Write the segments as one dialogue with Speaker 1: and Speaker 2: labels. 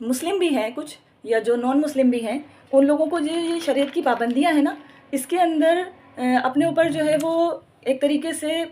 Speaker 1: مسلم بھی ہیں کچھ یا جو نان مسلم بھی ہیں، ان لوگوں کو یہ شریعت کی پابندیاں ہیں نا، اس کے اندر اپنے اوپر جو ہے وہ ایک طریقے سے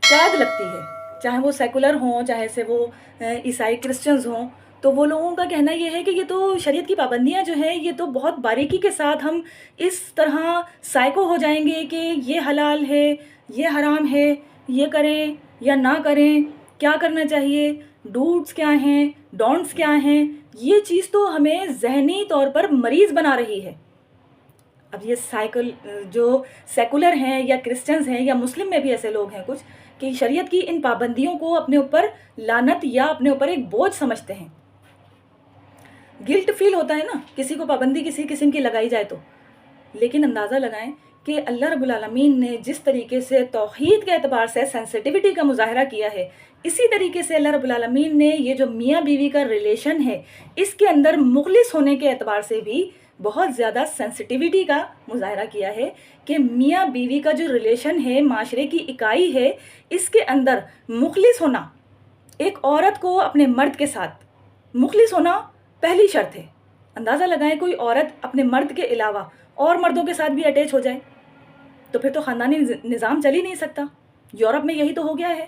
Speaker 1: قید لگتی ہے، چاہے وہ سیکولر ہوں، چاہے سے وہ عیسائی کرسچنز ہوں. تو وہ لوگوں کا کہنا یہ ہے کہ یہ تو شریعت کی پابندیاں جو ہیں یہ تو بہت باریکی کے ساتھ ہم اس طرح سائیکو ہو جائیں گے کہ یہ حلال ہے، یہ حرام ہے، یہ کریں یا نہ کریں، کیا کرنا چاہیے، ڈوٹس کیا ہیں، ڈونٹس کیا ہیں. یہ چیز تو ہمیں ذہنی طور پر مریض بنا رہی ہے. اب یہ جو سیکولر ہیں یا کرسچنز ہیں یا مسلم میں بھی ایسے لوگ ہیں کچھ کہ شریعت کی ان پابندیوں کو اپنے اوپر لعنت یا اپنے اوپر ایک بوجھ سمجھتے ہیں. گلٹ فیل ہوتا ہے نا کسی کو پابندی کسی قسم کی لگائی جائے تو، لیکن اندازہ لگائیں کہ اللہ رب العالمین نے جس طریقے سے توحید کے اعتبار سے سینسٹیوٹی کا مظاہرہ کیا ہے، اسی طریقے سے اللہ رب العالمین نے یہ جو میاں بیوی کا ریلیشن ہے اس کے اندر مخلص ہونے کے اعتبار سے بھی بہت زیادہ سینسٹیوٹی کا مظاہرہ کیا ہے کہ میاں بیوی کا جو ریلیشن ہے معاشرے کی اکائی ہے، اس کے اندر مخلص ہونا، ایک عورت کو اپنے مرد کے ساتھ مخلص ہونا پہلی شرط ہے. اندازہ لگائیں کوئی عورت اپنے مرد کے علاوہ اور مردوں کے ساتھ بھی اٹیچ ہو جائے تو پھر تو خاندانی نظام چل ہی نہیں سکتا. یورپ میں یہی تو ہو گیا ہے.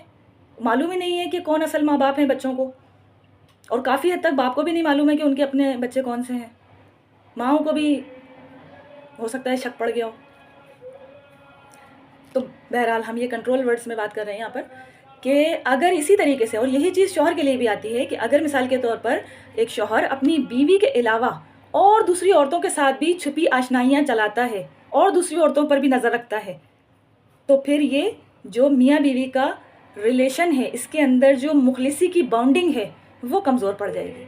Speaker 1: معلوم ہی نہیں ہے کہ کون اصل ماں باپ ہیں بچوں کو، اور کافی حد تک باپ کو بھی نہیں معلوم ہے کہ ان کے اپنے بچے کون سے ہیں. ماؤں کو بھی ہو سکتا ہے شک پڑ گیا ہو. تو بہرحال ہم یہ کنٹرول ورڈز میں بات کر رہے ہیں یہاں پر کہ اگر اسی طریقے سے، اور یہی چیز شوہر کے لیے بھی آتی ہے کہ اگر مثال کے طور پر ایک شوہر اپنی بیوی کے علاوہ اور دوسری عورتوں کے ساتھ بھی چھپی آشنائیاں چلاتا ہے اور دوسری عورتوں پر بھی نظر رکھتا ہے، تو پھر یہ جو میاں بیوی کا ریلیشن ہے اس کے اندر جو مخلصی کی بانڈنگ ہے وہ کمزور پڑ جائے گی.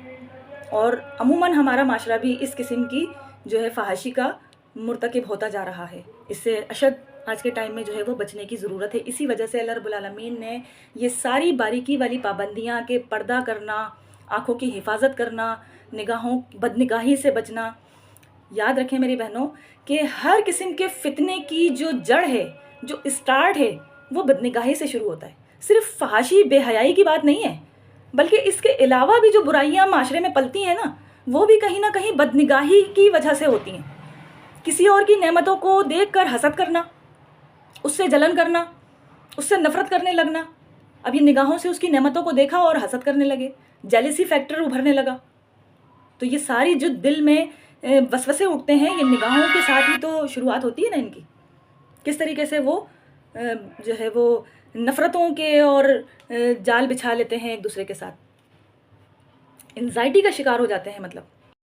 Speaker 1: اور عموماً ہمارا معاشرہ بھی اس قسم کی جو ہے فحاشی کا مرتکب ہوتا جا رہا ہے. اس سے اشد آج کے ٹائم میں جو ہے وہ بچنے کی ضرورت ہے. اسی وجہ سے اللہ رب العالمین نے یہ ساری باریکی والی پابندیاں کہ پردہ کرنا، آنکھوں کی حفاظت کرنا، بدنگاہی سے بچنا. یاد رکھیں میری بہنوں کہ ہر قسم کے فتنے کی جو جڑ ہے، جو اسٹارٹ ہے، وہ بدنگاہی سے شروع ہوتا ہے. صرف فحاشی بے حیائی کی بات نہیں ہے، بلکہ اس کے علاوہ بھی جو برائیاں معاشرے میں پلتی ہیں نا، وہ بھی کہیں نہ کہیں بدنگاہی کی وجہ سے ہوتی ہیں. کسی اور کی نعمتوں کو دیکھ کر حسد کرنا، اس سے جلن کرنا، اس سے نفرت کرنے لگنا. اب یہ نگاہوں سے اس کی نعمتوں کو دیکھا اور حسد کرنے لگے، جیلسی فیکٹر ابھرنے لگا. تو یہ ساری جو دل میں وسوسے اٹھتے ہیں، یہ نگاہوں کے ساتھ ہی تو شروعات ہوتی ہے نا ان کی. کس طریقے سے وہ جو ہے وہ نفرتوں کے اور جال بچھا لیتے ہیں ایک دوسرے کے ساتھ، انزائٹی کا شکار ہو جاتے ہیں. مطلب